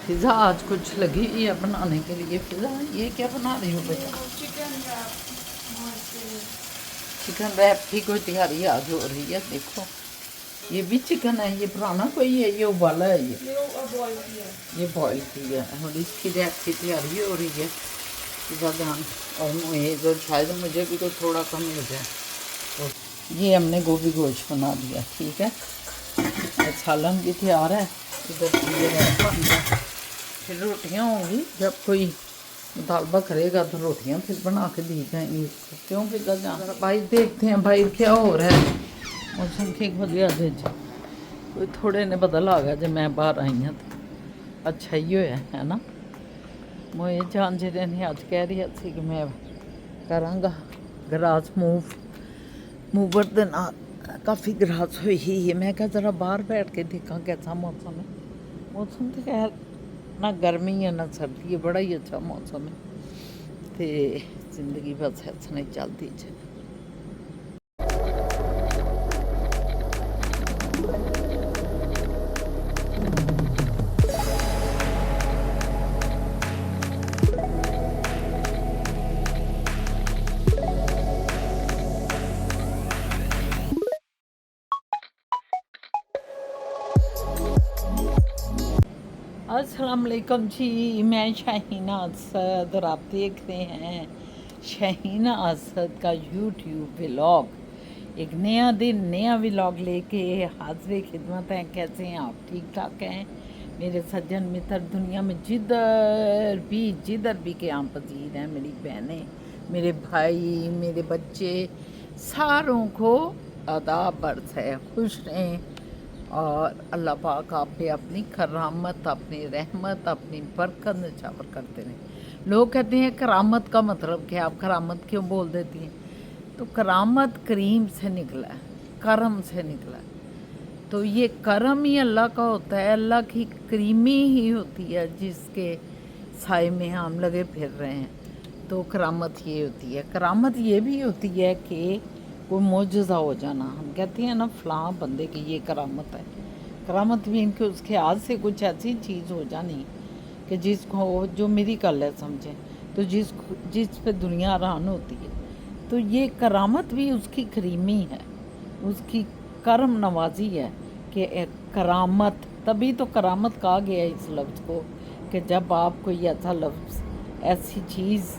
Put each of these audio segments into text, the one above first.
Pizza आज कुछ लगी हुई है बनाने के लिए। पिज़्ज़ा ये क्या बना रही हो बेटा? चिकन रैप की कोई तैयारी आज हो रही है। देखो ये भी चिकन है, ये पुराना कोई है, ये उबाला है, ये बॉयल की है और इसकी रैप की तैयारी हो रही है। पिज़्ज़ा जान और मुझे तो शायद मुझे भी तो थोड़ा कम हो जाए। तो ये हमने गोभी गोश्त बना दिया, ठीक है। और सालन भी तैयार है। इधर ये रैप बन रहा है। फिर रोटियाँ होंगी, जब कोई मुतालबा करेगा तो रोटियाँ फिर बना के दी जाएंगी उसको। क्यों पिज़्ज़ा जाना भाई, देखते हैं भाई क्या हो रहा है। मौसम ठीक वधिया दे कोई थोड़े ने बदल आ गया जब मैं बाहर आई हाँ तो अच्छा ही होया है ना। मोए जान जेरे ने अज कह रही थी कि मैं करांगा ग्रास मूवर दे नाल काफ़ी ग्रास हुई ही है। मैं क्या ज़रा बाहर बैठ के देखा कैसा मौसम है। मौसम तो खैर ना गर्मी है ना सर्दी है, बड़ा ही अच्छा मौसम है। तो जिंदगी बस ऐसा नहीं चलती है। अस्सलाम वालेकुम जी, मैं शाहीना असद और आप देख रहे हैं शाहीना असद का यूट्यूब व्लॉग। एक नया दिन नया व्लॉग लेके हाजिर खिदमत हैं। कैसे हैं आप? ठीक ठाक हैं मेरे सज्जन मित्र दुनिया में जिधर भी के यहाँ पजीर हैं। मेरी बहनें, मेरे भाई, मेरे बच्चे, सारों को आदाब बरस है। खुश रहें और अल्लाह पाक आप पे अपनी करामत, अपनी रहमत, अपनी बरकत निछावर करते रहें। लोग कहते हैं करामत का मतलब क्या? आप करामत क्यों बोल देती हैं? तो करामत करीम से निकला है, करम से निकला है। तो ये करम ही अल्लाह का होता है, अल्लाह की करीमी ही होती है जिसके साए में हम लगे फिर रहे हैं। तो करामत ये होती है। करामत ये भी होती है कि कोई मोजज़ा हो जाना। हम कहते हैं ना फ़लाँ बंदे की ये करामत है। करामत भी इनके उसके हाथ से कुछ ऐसी चीज़ हो जानी कि जिसको जो मेरी कल है समझें, तो जिस पे दुनिया हैरान होती है। तो ये करामत भी उसकी करीमी है, उसकी करम नवाजी है कि करामत। तभी तो करामत कहा गया है इस लफ्ज़ को कि जब आप कोई ऐसा लफ्ज़, ऐसी चीज़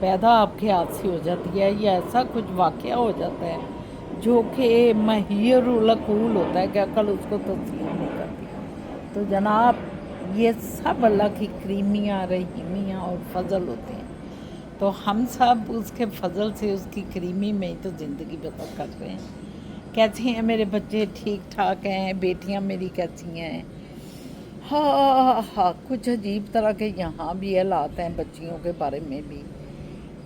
पैदा आपके हाथ से हो जाती है या ऐसा कुछ वाक़या हो जाता है जो कि महिरुलकूल होता है कि अकल उसको तस्लीम नहीं करती। तो जनाब ये सब अल्लाह की करीमियाँ, रहीमियाँ और फ़ज़ल होते हैं। तो हम सब उसके फ़ज़ल से, उसकी करीमी में ही तो ज़िंदगी बसर कर रहे हैं। कैसे हैं मेरे बच्चे? ठीक ठाक हैं? बेटियां मेरी कैसी हैं? हाँ हाँ, कुछ अजीब तरह के यहाँ भी हालात हैं बच्चियों के बारे में भी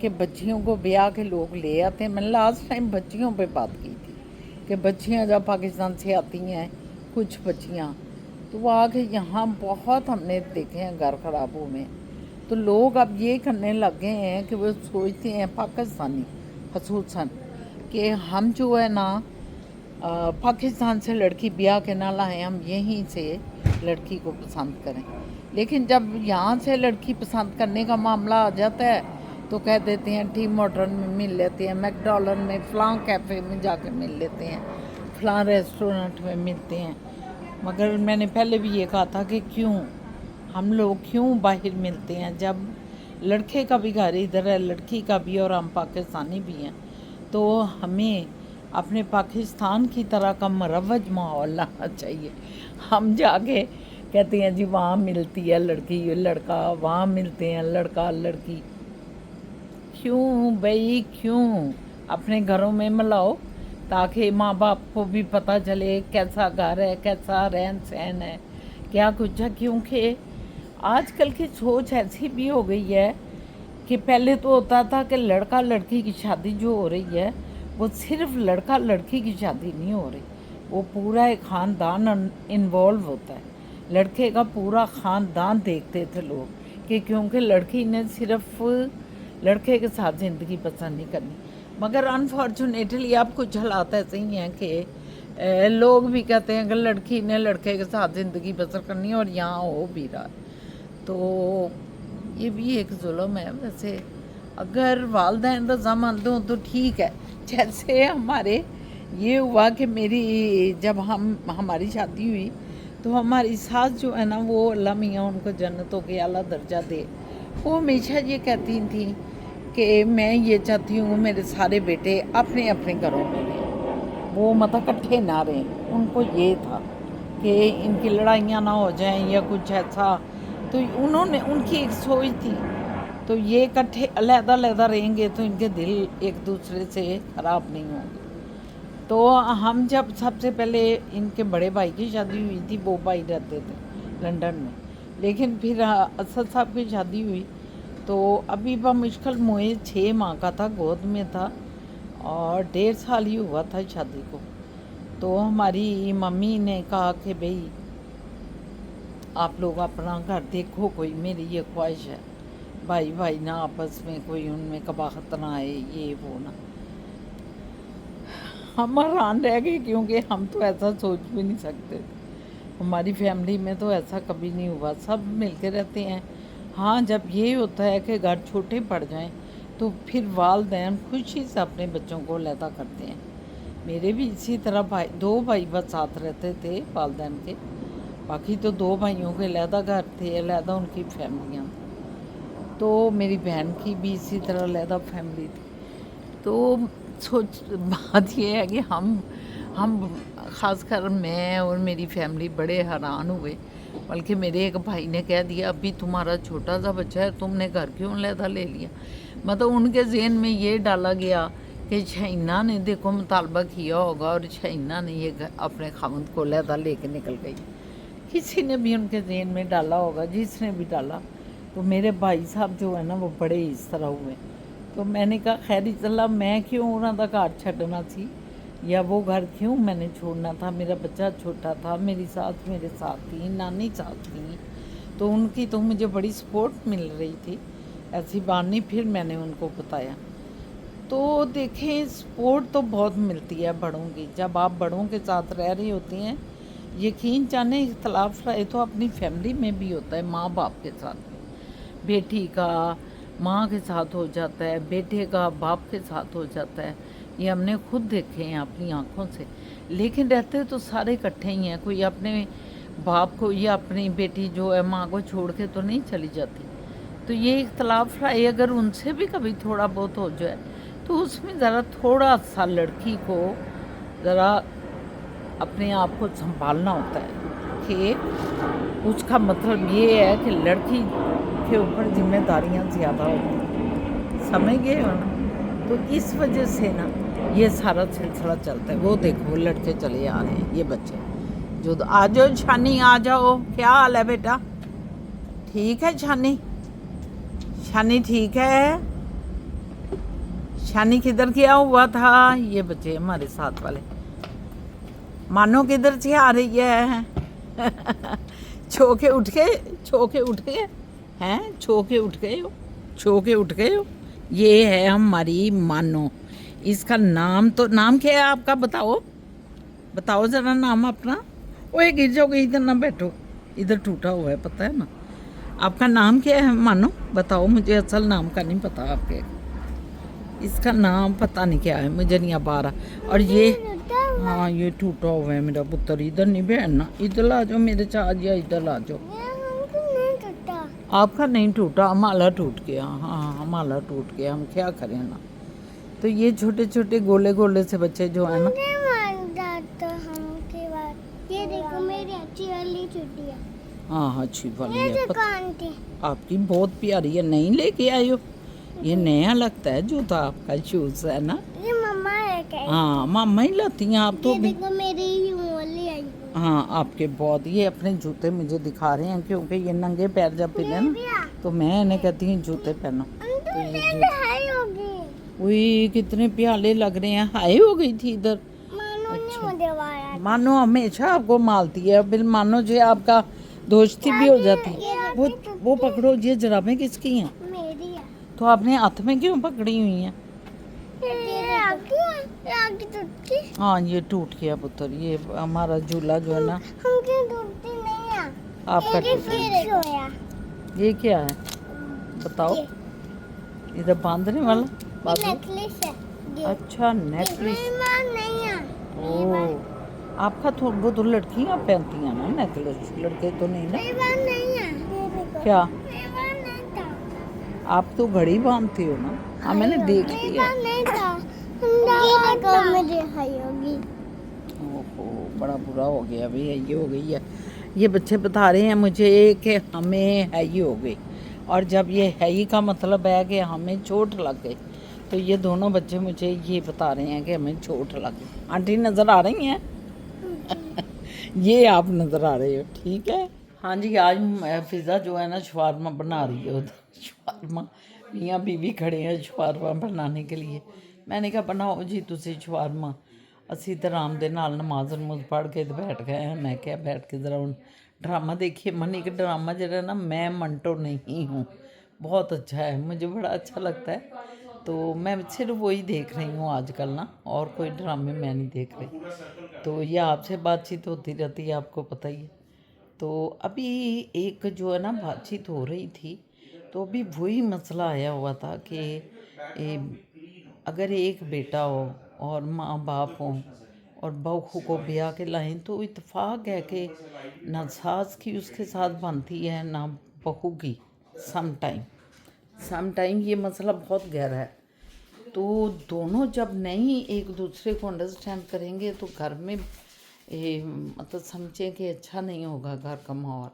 कि बच्चियों को ब्याह के लोग ले आते हैं। मैंने लास्ट टाइम बच्चियों पे बात की थी कि बच्चियाँ जब पाकिस्तान से आती हैं, कुछ बच्चियाँ तो वो आके यहाँ बहुत हमने देखे हैं घर खराबों में। तो लोग अब ये करने लग गए हैं कि वो सोचते हैं पाकिस्तानी खसूसन कि हम जो है ना पाकिस्तान से लड़की ब्याह के ना लाएं, हम यहीं से लड़की को पसंद करें। लेकिन जब यहाँ से लड़की पसंद करने का मामला आ जाता है तो कह देते हैं टी मॉडर्न में मिल लेते हैं, मैकडॉनल्ड में, फ़लाँ कैफ़े में जाकर मिल लेते हैं, फ़लाँ रेस्टोरेंट में मिलते हैं। मगर मैंने पहले भी ये कहा था कि क्यों हम लोग क्यों बाहर मिलते हैं जब लड़के का भी घर इधर है, लड़की का भी, और हम पाकिस्तानी भी हैं। तो हमें अपने पाकिस्तान की तरह का मरवज माहौल लाना चाहिए। हम जाके कहते हैं जी वहाँ मिलती है लड़की लड़का, वहाँ मिलते हैं लड़का लड़की। क्यों भाई, क्यों? अपने घरों में मिलाओ ताकि माँ बाप को भी पता चले कैसा घर है, कैसा रहन सहन है, क्या कुछ है। क्योंकि आजकल की सोच ऐसी भी हो गई है कि पहले तो होता था कि लड़का लड़की की शादी जो हो रही है वो सिर्फ लड़का लड़की की शादी नहीं हो रही, वो पूरा एक ख़ानदान इन्वॉल्व होता है। लड़के का पूरा ख़ानदान देखते थे लोग कि क्योंकि लड़की ने सिर्फ लड़के के साथ ज़िंदगी बसर नहीं करनी। मगर अनफॉर्चुनेटली अब कुछ हालात ऐसे ही हैं कि लोग भी कहते हैं कि लड़की ने लड़के के साथ ज़िंदगी बसर करनी है और यहाँ हो भी रहा है। तो ये भी एक जुल्म है। वैसे अगर वालिदैन रज़ामंद हों तो ठीक है। जैसे हमारे ये हुआ कि मेरी जब हमारी शादी हुई तो हमारी सास जो है ना, वो अल्लाह मियाँ उनको जन्नतों के आला दर्जा दे, वो हमेशा ये कहती थी कि मैं ये चाहती हूँ मेरे सारे बेटे अपने अपने घरों में रहें, वो मतलब इकट्ठे ना रहें। उनको ये था कि इनकी लड़ाइयाँ ना हो जाएं या कुछ ऐसा, तो उन्होंने उनकी एक सोच थी। तो ये इकट्ठे अलहदा रहेंगे तो इनके दिल एक दूसरे से ख़राब नहीं होंगे। तो हम जब सबसे पहले इनके बड़े भाई की शादी हुई थी, वो भाई रहते थे लंदन में, लेकिन फिर असद साहब की शादी हुई तो अभी मुश्किल मुझे 6 माह का था, गोद में था और 1.5 साल ही हुआ था शादी को। तो हमारी मम्मी ने कहा कि भाई आप लोग अपना घर देखो, कोई मेरी ये ख्वाहिश है, भाई भाई ना आपस में कोई उनमें कबाहत ना आए, ये वो ना। हम हैरान रह गए क्योंकि हम तो ऐसा सोच भी नहीं सकते। हमारी फैमिली में तो ऐसा कभी नहीं हुआ, सब मिलके रहते हैं। हाँ, जब ये होता है कि घर छोटे पड़ जाएं तो फिर वालिदैन खुशी से अपने बच्चों को अलहदा करते हैं। मेरे भी इसी तरह भाई 2 भाई बस साथ रहते थे वालिदैन के, बाकी तो 2 भाइयों के अलहदा घर थे, अलहदा उनकी फैमिलियाँ। तो मेरी बहन की भी इसी तरह अलहदा फैमिली थी। तो सोच बात ये है कि हम ख़ासकर मैं और मेरी फैमिली बड़े हैरान हुए। बल्कि मेरे एक भाई ने कह दिया, अभी तुम्हारा छोटा सा बच्चा है, तुमने घर क्यों अलहदा ले लिया। मतलब उनके जहन में ये डाला गया कि शहीना ने देखो मुतालबा किया होगा और शहीना ने ये अपने खामद को अलहदा लेके निकल गई। किसी ने भी उनके जहन में डाला होगा, जिसने भी डाला। तो मेरे भाई साहब जो है ना, वो बड़े इस तरह हुए। तो मैंने कहा खैर चला, मैं क्यों उन्होंने घर छड़ना सी, या वो घर क्यों मैंने छोड़ना था। मेरा बच्चा छोटा था, मेरी सास मेरे साथ थी, नानी साथ थी, तो उनकी तो मुझे बड़ी सपोर्ट मिल रही थी। ऐसी बात नहीं। फिर मैंने उनको बताया। तो देखें, सपोर्ट तो बहुत मिलती है बड़ों की। जब आप बड़ों के साथ रह रही होती हैं, यकीन जाने इख्तलाफ रहे तो अपनी फैमिली में भी होता है, माँ बाप के साथ। बेटी का माँ के साथ हो जाता है, बेटे का बाप के साथ हो जाता है। ये हमने खुद देखे हैं अपनी आँखों से। लेकिन रहते तो सारे इकट्ठे ही हैं। कोई अपने बाप को या अपनी बेटी जो है माँ को छोड़ के तो नहीं चली जाती। तो ये इख्तलाफ राय अगर उनसे भी कभी थोड़ा बहुत हो जाए तो उसमें ज़रा थोड़ा सा लड़की को ज़रा अपने आप को संभालना होता है कि उसका मतलब ये है कि लड़की के ऊपर जिम्मेदारियां ज़्यादा होती हैं, समझ गए हो ना। तो इस वजह से ना ये सारा सिलसिला चलता है। वो देखो लड़के चले आ रहे हैं, ये बच्चे जो आ जाओ। शानी आ जाओ, क्या हाल है बेटा? ठीक है शानी? शानी ठीक है? शानी किधर गया हुआ था? ये बच्चे हमारे साथ वाले। मानो किधर से आ रही है? छो के उठ गए, छो के उठ गए हैं, छो के उठ गए हो, छो के उठ गए हो। ये है हमारी मानो। इसका नाम तो, नाम क्या है आपका? बताओ बताओ ज़रा नाम अपना। ओए गिर जाओगे, इधर ना बैठो, इधर टूटा हुआ है, पता है ना। आपका नाम क्या है मानो? बताओ, मुझे असल नाम का नहीं पता आपके। इसका नाम पता नहीं क्या है, मुझे नहीं अब आ रहा। और ये हाँ, ये टूटा हुआ है मेरा पुत्र। इधर नहीं बहना, इधर आ जाओ मेरे चाचा, या इधर आ जाओ। आपका नहीं टूटा, हमारा टूट गया। हाँ, हमारा टूट गया, हम क्या करें ना। तो ये छोटे छोटे गोले गोले से बच्चे जो है ना, ये देखो मेरी अच्छी वाली चुटिया। हाँ अच्छी वाली है, आपकी बहुत प्यारी है। नहीं लेके आए हो? ये नया लगता है जूता आपका, शूज है ना? ये मम्मा है क्या? हाँ, मामा ही लाती हैं आप तो। ये देखो मेरी ही वाली आई। हाँ, आपके बहुत। ये अपने जूते मुझे दिखा रहे हैं क्योंकि ये नंगे पैर जब पहने ना तो मैं इन्हें कहती हूँ जूते पहनो। तो ये कितने प्याले लग रहे हैं। हाई हो गई थी इधर। अच्छा, मानो हमेशा आपको मालती है। बिल मानो जो आपका दोस्ती भी हो जाती है। वो पकड़ो, ये जुराबें किसकी हैं? मेरी है। तो आपने हाथ में क्यों पकड़ी हुई हैं? हाँ, ये टूट गया पुत्र। ये हमारा झूला जो है ना, हमके टूटती नहीं है। आपका टूट गया। ये क्या है बताओ? ये इधर बांधने वाला बाजू? नेकलेस है ये। अच्छा नेकलेस। मेरी माँ नहीं है। मेरी माँ ओ आपका तो वो तो लड़कियां पहनती हैं ना नेकलेस, लड़के तो नहीं ना? मेरी माँ नहीं है। ये देखो क्या मेरी माँ नहीं था। आप तो घड़ी बांधती हो ना? हाँ मैंने देख मेरी लिया। माँ नहीं था। ये देखो मेरी है होगी। ओहो बड़ा बुरा हो गया भाई, ये हो गई है। ये बच्चे बता रहे हैं मुझे कि हमें है ही हो गई, और जब ये है ही का मतलब है कि हमें चोट लग गई, तो ये दोनों बच्चे मुझे ये बता रहे हैं कि हमें चोट लग गई। आंटी नज़र आ रही हैं? ये आप नज़र आ रहे हो, ठीक है। हाँ जी आज फिज़ा जो है ना शवारमा बना रही है उधर। शवारमा मियाँ बीवी खड़े हैं शवारमा बनाने के लिए। मैंने कहा बनाओ जी तुसी शवारमा। ਅਸੀਂ ਤਾਂ ਆਰਾਮ ਦੇ ਨਾਲ ਨਮਾਜ਼ ਨਮੂਜ਼ ਪੜ੍ਹ ਕੇ ਤੇ ਬੈਠ ਗਏ ਹਾਂ। मैं क्या बैठ के ज़रा ਹੁਣ ड्रामा देखिए। मन एक ड्रामा जरा ना मैं मंटो नहीं हूँ बहुत अच्छा है, मुझे बड़ा अच्छा लगता है, तो मैं सिर्फ वही देख रही हूँ आजकल ना, और कोई ड्रामे मैं नहीं देख रही। तो ये आपसे बातचीत होती रहती है आपको पता ही है। तो अभी एक जो है ना बातचीत हो रही थी, तो अभी वही मसला आया हुआ था कि अगर एक बेटा हो और माँ बाप हों और बहू को ब्याह के लाएं, तो इत्तेफाक है कि ना सास की उसके साथ बनती है ना बहू की। सम टाइम ये मसला बहुत गहरा है। तो दोनों जब नहीं एक दूसरे को अंडरस्टैंड करेंगे तो घर में मतलब समझें कि अच्छा नहीं होगा घर का माहौल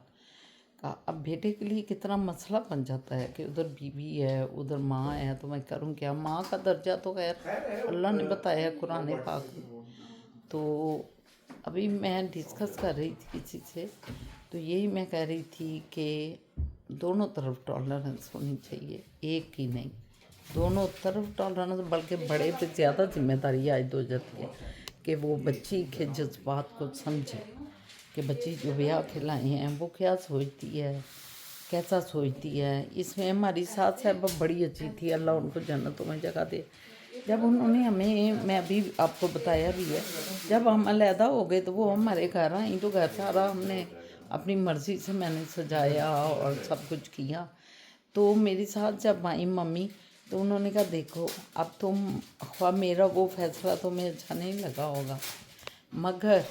का। अब बेटे के लिए कितना मसला बन जाता है कि उधर बीवी है उधर माँ है, तो मैं करूँ क्या? माँ का दर्जा तो खैर अल्लाह ने बताया है कुरान पाक में। तो अभी मैं डिस्कस कर रही थी किसी से, तो यही मैं कह रही थी कि दोनों तरफ टॉलरेंस होनी चाहिए, एक ही नहीं, दोनों तरफ टॉलरेंस। बल्कि बड़े पे ज़्यादा जिम्मेदारी आज हो जाती है कि वो बच्ची के जज्बात को समझे कि बच्ची जो ब्याह खिलाए हैं वो क्या सोचती है, कैसा सोचती है। इसमें हमारी सास साहब बड़ी अच्छी थी, अल्लाह उनको जन्नतों में जगह दे। जब उन्होंने हमें, मैं अभी आपको बताया भी है, जब हम अलहदा हो गए तो वो हमारे घर आई, तो घर सारा हमने अपनी मर्ज़ी से मैंने सजाया और सब कुछ किया। तो मेरी साथ जब आई मम्मी, तो उन्होंने कहा देखो अब तुम ख्वाह मेरा वो फैसला तुम्हें अच्छा नहीं लगा होगा, मगर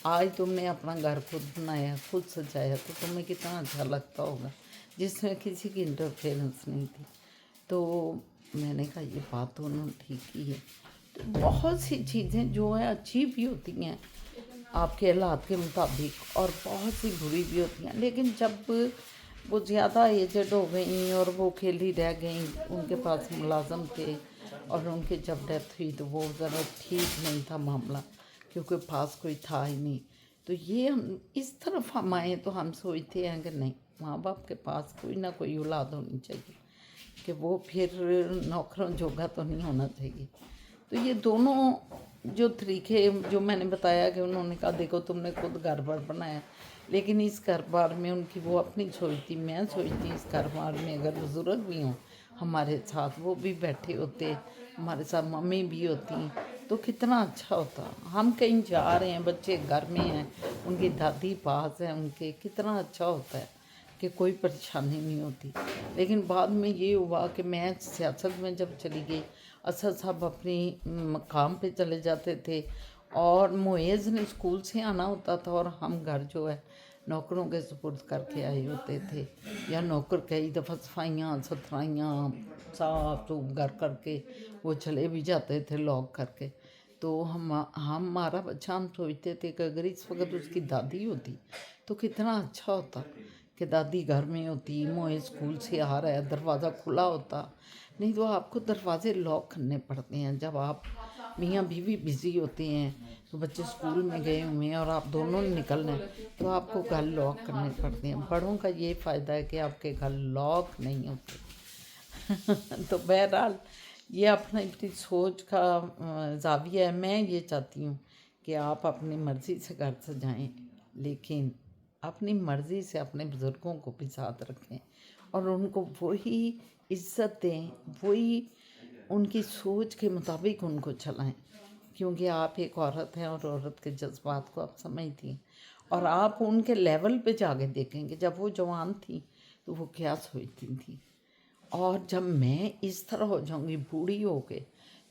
आज तुमने अपना घर खुद बनाया खुद सजाया तो तुम्हें कितना अच्छा लगता होगा, जिसमें किसी की इंटरफेरेंस नहीं थी। तो मैंने कहा ये बात तो उन्होंने ठीक की है। तो बहुत सी चीज़ें जो है अच्छी भी होती हैं आपके हालात के मुताबिक, और बहुत सी बुरी भी होती हैं। लेकिन जब वो ज़्यादा एजड हो गई और वो अकेली रह गई, उनके पास मुलाजम थे और उनकी जब डेथ हुई तो वो ज़रा ठीक नहीं था मामला, क्योंकि पास कोई था ही नहीं। तो ये हम इस तरफ हम आए तो हम सोचते हैं कि नहीं, माँ बाप के पास कोई ना कोई औलाद होनी चाहिए, कि वो फिर नौकरों जोगा तो नहीं होना चाहिए। तो ये दोनों जो तरीके जो मैंने बताया कि उन्होंने कहा देखो तुमने खुद घर बार बनाया, लेकिन इस घर बार में उनकी वो अपनी सोचती, मैं सोचती इस घर बार में अगर बुज़ुर्ग भी हों हमारे साथ, वो भी बैठे होते हमारे साथ, मम्मी भी होती, तो कितना अच्छा होता। हम कहीं जा रहे हैं, बच्चे घर में हैं, उनकी दादी पास है उनके, कितना अच्छा होता है कि कोई परेशानी नहीं होती। लेकिन बाद में ये हुआ कि मैं सियासत में जब चली गई, असद साहब अपनी काम पे चले जाते थे और मुएज़ ने स्कूल से आना होता था, और हम घर जो है नौकरों के सुपुर्द करके आए होते थे, या नौकर कई दफ़ा सफाइयाँ सुथराइयाँ साफ सूफ घर करके वो चले भी जाते थे लॉक करके। तो हमारा बच्चा, हम सोचते थे कि अगर इस वक्त उसकी दादी होती तो कितना अच्छा होता कि दादी घर में होती, मोए स्कूल से आ रहा है, दरवाज़ा खुला होता। नहीं तो आपको दरवाजे लॉक करने पड़ते हैं जब आप मियाँ बीवी बिज़ी होते हैं, तो बच्चे स्कूल में गए हुए हैं और आप दोनों निकलना है, तो आपको घर लॉक करने पड़ते हैं। बड़ों का ये फ़ायदा है कि आपके घर लॉक नहीं होते। तो बहरहाल ये अपनी सोच का ज़ाविया है। मैं ये चाहती हूँ कि आप अपनी मर्ज़ी से घर सजाएं, लेकिन अपनी मर्ज़ी से अपने बुज़ुर्गों को भी साथ रखें और उनको वही इज़्ज़त दें, वही उनकी सोच के मुताबिक उनको चलाएं, क्योंकि आप एक औरत हैं और औरत के जज्बात को आप समझती हैं। और आप उनके लेवल पे जाके देखेंगे, जब वो जवान थी तो वो क्या सोचती थी, और जब मैं इस तरह हो जाऊंगी बूढ़ी हो के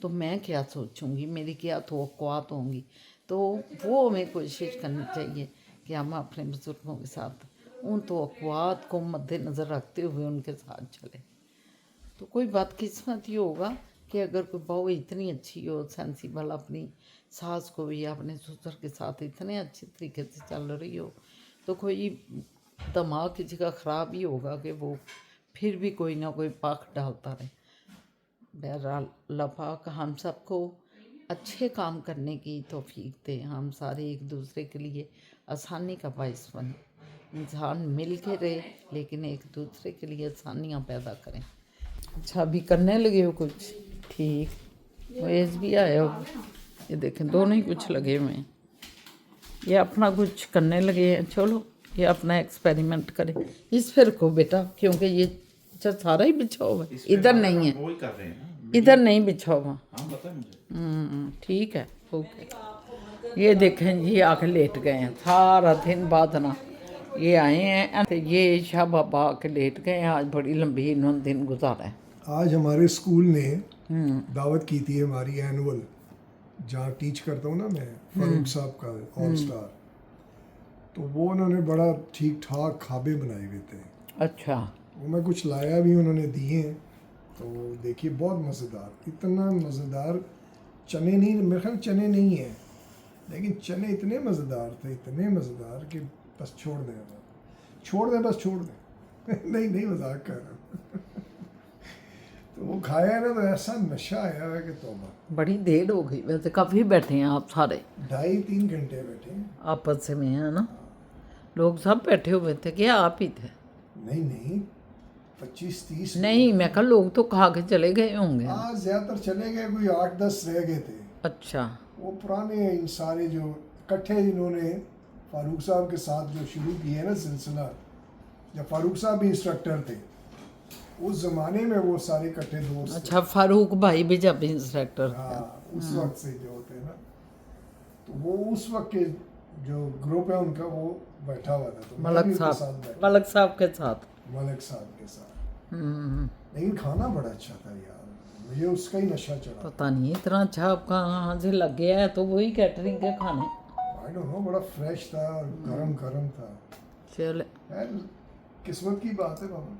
तो मैं क्या सोचूंगी, मेरी क्या तवक्कुआत होंगी। तो वो हमें कोशिश करनी चाहिए कि हम अपने बुज़ुर्गों के साथ उन तवक्कुआत को मद्देनज़र रखते हुए उनके साथ चलें। तो कोई बदकिस्मत ही होगा कि अगर कोई बहू इतनी अच्छी हो, सेंसिबल, अपनी सास को भी अपने ससुर के साथ इतने अच्छे तरीके से चल रही हो, तो कोई दिमाग किसी का ख़राब ही होगा कि वो फिर भी कोई ना कोई पख डालता रहे। बहरहाल अल्लाह पाक हम सबको अच्छे काम करने की तौफीक दे, हम सारे एक दूसरे के लिए आसानी का बाइस बने, इंसान मिल के रहे लेकिन एक दूसरे के लिए आसानियाँ पैदा करें। अच्छा, अभी करने लगे हो कुछ? ठीक, वैस भी आया हो, ये देखें दोनों ही कुछ लगे हुए हैं, ये अपना कुछ करने लगे हैं। चलो ये अपना एक्सपेरिमेंट करें इस फिर को बेटा, क्योंकि ये अच्छा सारा ही बिछा हुआ है, इधर नहीं है, वही कर रहे हैं ना। इधर नहीं बिछा हुआ। हाँ पता है मुझे। ठीक है, ओके। ये देखें ये आके लेट गए हैं सारा दिन बाद ना, ये आए हैं तो ये शाह बाबा आके लेट गए हैं। आज बड़ी लंबी इन्होंने दिन गुजारा है। आज हमारे स्कूल ने दावत की थी हमारी एनुअल, जहाँ टीच करता हूँ ना मैं, फारूक साहब का ऑल स्टार। तो वो उन्होंने बड़ा ठीक ठाक खाबे बनाए हुए थे, अच्छा, वो मैं कुछ लाया भी, उन्होंने दिए हैं। तो देखिए बहुत मज़ेदार, इतना मज़ेदार चने नहीं, मेरे ख्याल चने नहीं है, लेकिन चने इतने मज़ेदार थे, इतने मज़ेदार कि बस छोड़ दें, बस छोड़ दें। नहीं नहीं, मजाक कर रहा हूँ। तो वो खाया ना तो ऐसा नशा आया है कि तौबा। बड़ी देर हो गई वैसे, काफ़ी बैठे हैं आप सारे, 2.5-3 घंटे बैठे हैं। आपस में है ना, लोग सब बैठे हुए थे क्या आप ही थे? नहीं नहीं, 25-30 नहीं, मैं कहा लोग तो खा के चले गए होंगे। आज ज़्यादातर चले गए, कोई 8-10 रह गए थे। अच्छा, वो पुराने इन सारे जो इकट्ठे इन्होंने फारूक साहब के साथ जो शुरू किया ना सिलसिला, जब फारूक साहब भी इंस्ट्रक्टर थे उस ज़माने में, वो सारे इकट्ठे दोस्त थे। अच्छा, फारूक भाई भी जब इंस्ट्रक्टर थे। हाँ, उस वक्त से जो होते हैं ना, तो वो उस वक्त के जो ग्रुप है उनका, वो बैठा हुआ था। तो मैं भी मलक उनके साहब, साथ बैठा, मलक साहब के साथ। मलिक साहब के साथ। हम्म, लेकिन खाना बड़ा अच्छा था यार, मुझे उसका ही नशा चढ़ा। पता नहीं इतना अच्छा आप कहाँ से लग गया है, तो वही कैटरिंग के खाने। आई डोंट नो, बड़ा फ्रेश था और गरम गरम था। चले, यार किस्मत की बात है बाबा।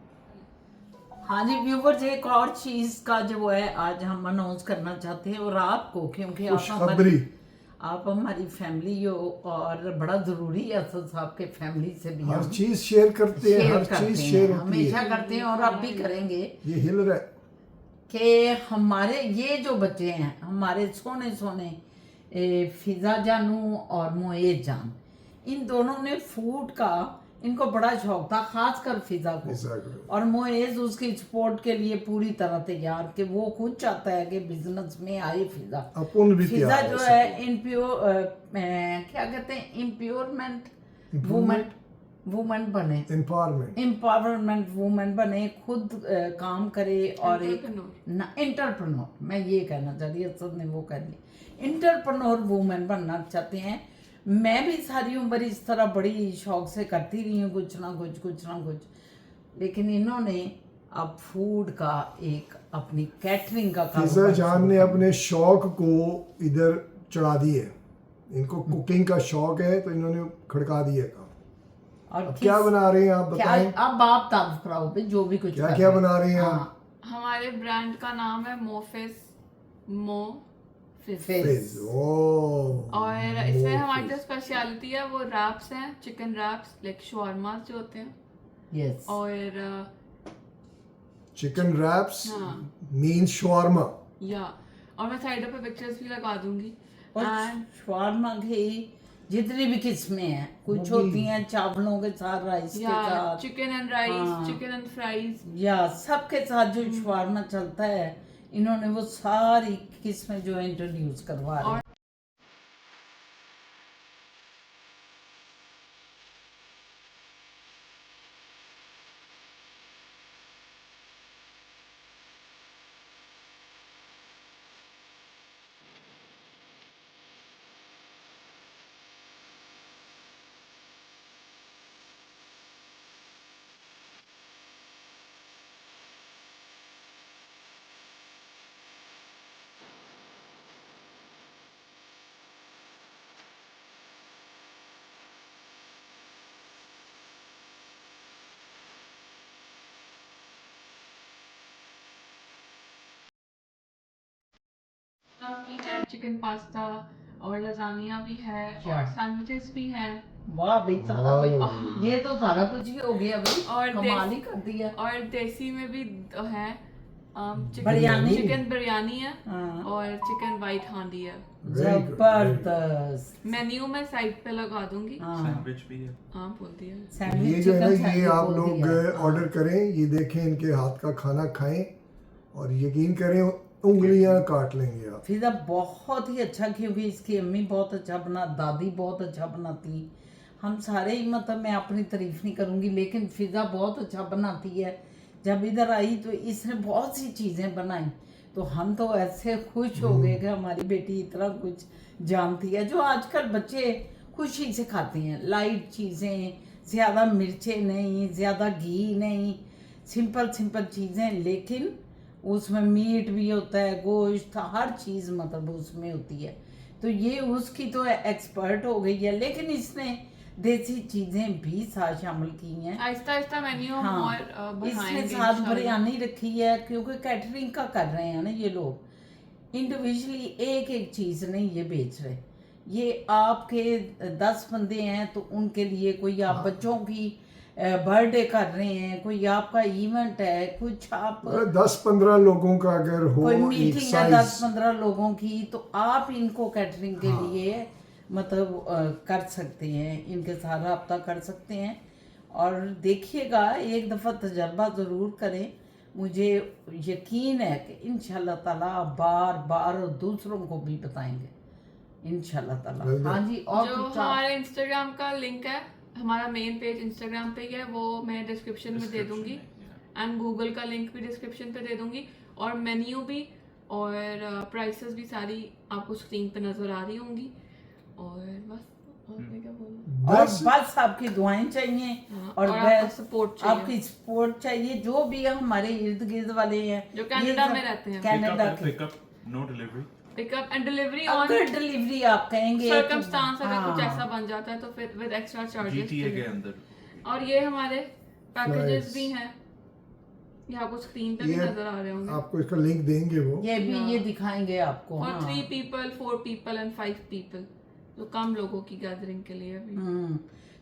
हाँ जी व्यूवर्स, एक और चीज़ का जो है आज हम अनाउंस करना चाहते हैं, और आपको, क्योंकि खुशखबरी, आप हमारी फैमिली हो और बड़ा ज़रूरी है असद साहब के फैमिली से भी हर हम चीज़ शेयर करते हैं, शेयर हर करते चीज़ हैं, शेयर होती हमेशा है। करते हैं और अब भी करेंगे ये हिल रहा है। कि हमारे ये जो बच्चे हैं, हमारे सोने सोने फिज़ा जानू और मोएज जान, इन दोनों ने फूड का, इनको बड़ा शौक था, खासकर फिज़ा को। Exactly. और मोएज उसकी सपोर्ट के लिए पूरी तरह तैयार, कि वो खुद चाहता है कि बिजनेस में आए फिज़ा। अपन भी फिज़ा तैयार जो है है इम्प्योर, क्या कहते हैं, इम्प्योरमेंट वुमेन, वुमेन बने, एम्पावरमेंट वुमेन बने, खुद काम करे और एक एंटरप्रेन्योर, मैं ये कहना चाह रही, असद ने वो कह दिया, एंटरप्रेन्योर वुमेन बनना चाहते हैं। मैं भी सारी उम्र इस तरह बड़ी शौक से करती रही हूँ, कुछ ना कुछ, लेकिन इन्होंने अब फूड का एक अपनी कैटरिंग का फिजा जान ने अपने शौक को इधर चढ़ा दिए, इनको कुकिंग का शौक है तो इन्होंने खड़का दिया काम। और क्या बना रहे हैं आप बताएं? अब आप तारीफ कराओ भी, जो भी कुछ क्या बना रहे हैं आप? हाँ, हमारे ब्रांड का नाम है मोफिस फिज। और इसमें हमारी जो स्पेशलिटी है वो रैप्स हैं, चिकन रैप्स, लाइक शॉर्मास जो होते हैं। यस, और चिकन रैप्स हाँ, मींस शॉर्मा। या और मैं साइडों पे पिक्चर्स भी लगा दूंगी। और एंड शवारमा की जितनी भी किस्में हैं, कुछ होती हैं चावलों के साथ, राइस के या साथ, चिकन एंड राइस, हाँ। चिकन एंड फ्राइज, या सबके साथ जो शवारमा चलता है, इन्होंने वो सारी किस्में जो इंट्रोड्यूस करवा रहे हैं। चिकन पास्ता और लजानिया भी है अच्छा। और सैंडविचेस भी हैं वाह भाई साहब, ये तो सारा कुछ ही हो गया भाई, और कमाल ही कर दिया। और देसी में भी है बिरयानी? चिकन बिरयानी है हाँ। और चिकन वाइट हांडी है। जबरदस्त। मेन्यू में साइड पे लगा दूंगी। हाँ, सैंडविच भी है। हाँ बोल दिया। सैंडविच, ये जो है चिकन ना, ये सैंडविच आप बोल लोग दिया। ऑर्डर करें, ये देखें इनके हाथ का खाना खाएं और यकीन करें उंगलियां काट लेंगे आप। फिजा बहुत ही अच्छा, क्योंकि इसकी अम्मी बहुत अच्छा बना, दादी बहुत अच्छा बनाती, हम सारे ही, मतलब मैं अपनी तारीफ नहीं करूँगी, लेकिन फिजा बहुत अच्छा बनाती है। जब इधर आई तो इसने बहुत सी चीज़ें बनाई, तो हम तो ऐसे खुश हो गए कि हमारी बेटी इतना कुछ जानती है, जो आजकल बच्चे खुशी से खाते हैं। लाइट चीज़ें, ज़्यादा मिर्चें नहीं, ज़्यादा घी नहीं, सिंपल सिंपल चीज़ें, लेकिन उसमें मीट भी होता है, गोश्त, हर चीज़ मतलब उसमें होती है। तो ये उसकी तो एक्सपर्ट हो गई है, लेकिन इसने देसी चीज़ें भी साथ शामिल की हैं। आहिस्ता आहिस्ता मेन्यू हम हाँ, और इसने बढ़ाएंगे साथ इंशाल्लाह। बिरयानी रखी है, क्योंकि कैटरिंग का कर रहे हैं ना ये लोग, इंडिविजुअली एक एक चीज़ नहीं ये बेच रहे। ये आपके 10 बंदे हैं तो उनके लिए, कोई आप बच्चों की बर्थडे कर रहे हैं, कोई आपका इवेंट है, कुछ आप 10-15 लोगों का अगर हो कोई एक मीटिंग है साइज, 10-15 लोगों की, तो आप इनको कैटरिंग के लिए मतलब कर सकते हैं, इनके साथ रब्ता कर सकते हैं। और देखिएगा, एक दफ़ा तजर्बा ज़रूर करें, मुझे यकीन है कि इंशाल्लाह ताला आप बार बार दूसरों को भी बताएंगे इंशाल्लाह ताला। हाँ जी, और जो कुछ हमारे इंस्टाग्राम का लिंक है, हमारा मेन पेज इंस्टाग्राम पे ही है, वो मैं डिस्क्रिप्शन में दे दूंगी, एंड गूगल का लिंक भी डिस्क्रिप्शन पे दे दूंगी, और मेन्यू भी और प्राइसेस भी सारी आपको स्क्रीन पे नजर आ रही होंगी। और बस, और मैं क्या बोलूं, और बस आपकी दुआएं चाहिए, और आपका सपोर्ट चाहिए, आपकी सपोर्ट चाहिए, जो भी हमारे इर्द गिर्द वाले हैं, जो कनाडा में रहते हैं। कनाडा के, pickup, no delivery. Pickup and delivery on अगर डिलीवरी आप कहेंगे तो- सर्कमस्टांस, अगर कुछ हाँ। ऐसा बन जाता है तो फिर विद एक्स्ट्रा GTA के चार्जेस। अंदर। और ये हमारे पैकेजेस Flights। भी हैं, ये आपको स्क्रीन पे भी ये नजर आ रहे होंगे। आपको इसका लिंक देंगे वो। ये भी ये दिखाएंगे आपको। फॉर हाँ। 3 people, 4 people एंड 5 people, तो कम लोगों की गैदरिंग के लिए भी।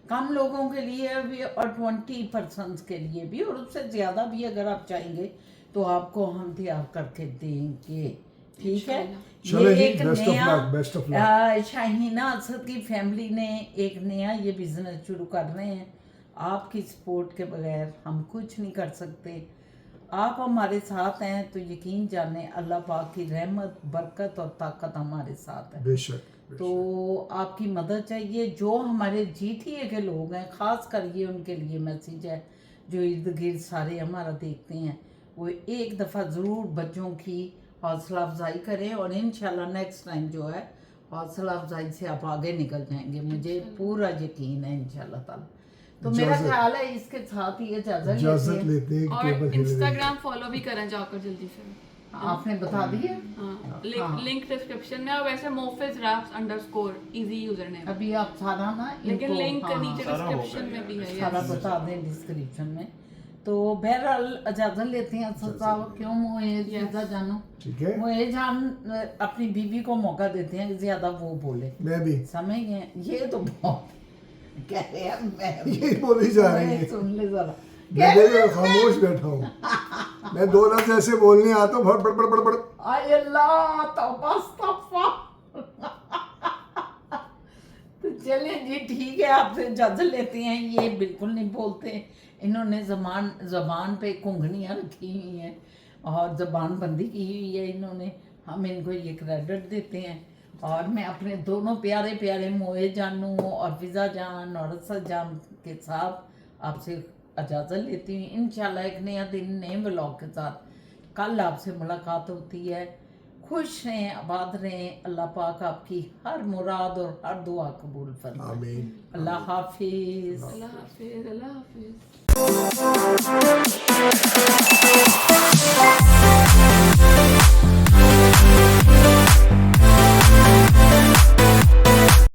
कम लोगों के लिए भी और 20 पर्सन्स के लिए भी, और उससे ज़्यादा भी अगर आप चाहेंगे तो आपको हम तैयार करके देंगे। ठीक है, चलो जी, एक best of नया luck, best of luck। Shaheena Asad की फैमिली ने एक नया ये बिजनेस शुरू कर रहे हैं। आपकी सपोर्ट के बगैर हम कुछ नहीं कर सकते। आप हमारे साथ हैं तो यकीन जाने अल्लाह पाक की रहमत, बरकत और ताकत हमारे साथ है। बेशक। तो आपकी मदद चाहिए। जो हमारे GTA के लोग हैं, ख़ास कर ये उनके लिए मैसेज है, जो इर्द गिर्द सारे हमारा देखते हैं, वो एक दफ़ा ज़रूर बच्चों की हौसला अफजाई करें, और इंशाल्लाह नेक्स्ट टाइम जो है हौसला अफजाई से आप आगे निकल जाएंगे, मुझे पूरा यकीन है इंशाल्लाह ताला। तो मेरा ख्याल है इसके साथ ही इजाजत लेते हैं कि और टेबल हिल रही है। इंस्टाग्राम फॉलो भी करें जाकर जल्दी से। आपने बता दिया। हाँ, लिंक डिस्क्रिप्शन में, और वैसे मोफिज रैप्स _ इजी यूजर नेम, अभी आप सारा ना लेकिन इनको- लिंक हाँ, नीचे सारा होगा डिस्क्रिप्शन में भी है। सारा yes। बता दें डिस्क्रिप्शन में। तो बहरहाल इजाजत लेते हैं साहब, क्यों मुझे जानो, ठीक है, मुझे जान अपनी बीवी को मौका देते हैं कि ज्यादा वो बोले, मैं भी समझ गए। ये तो बहुत कह रहे हैं, मैं यही बोली जा रही है। सुन ले जरा, मैं देखो खामोश बैठा हूँ, मैं 2 लफ्ज ऐसे बोलने आता हूँ, बड़ बड़ बड़ बड़। आय अल्लाह, तौबा अस्तगफा। तो चलें जी, ठीक है, आपसे इजाजत लेते हैं। ये बिल्कुल नहीं बोलते, इन्होंने ज़बान पे घुंघनियाँ रखी हुई हैं और ज़बान बंदी की हुई है इन्होंने, हम इनको ये क्रेडिट देते हैं। और मैं अपने दोनों प्यारे प्यारे मोए जानू और फिज़ा जान और असद जान के साथ आपसे इजाज़त लेती हूँ। इंशाल्लाह एक नया दिन नए व्लॉग के साथ कल आपसे मुलाकात होती है। खुश रहें, आबाद रहें, अल्लाह पाक आपकी हर मुराद और हर दुआ कबूल फरमाए। आमीन। अल्लाह हाफिज़। अल्लाह हाफिज, अल्लाह हाफिज।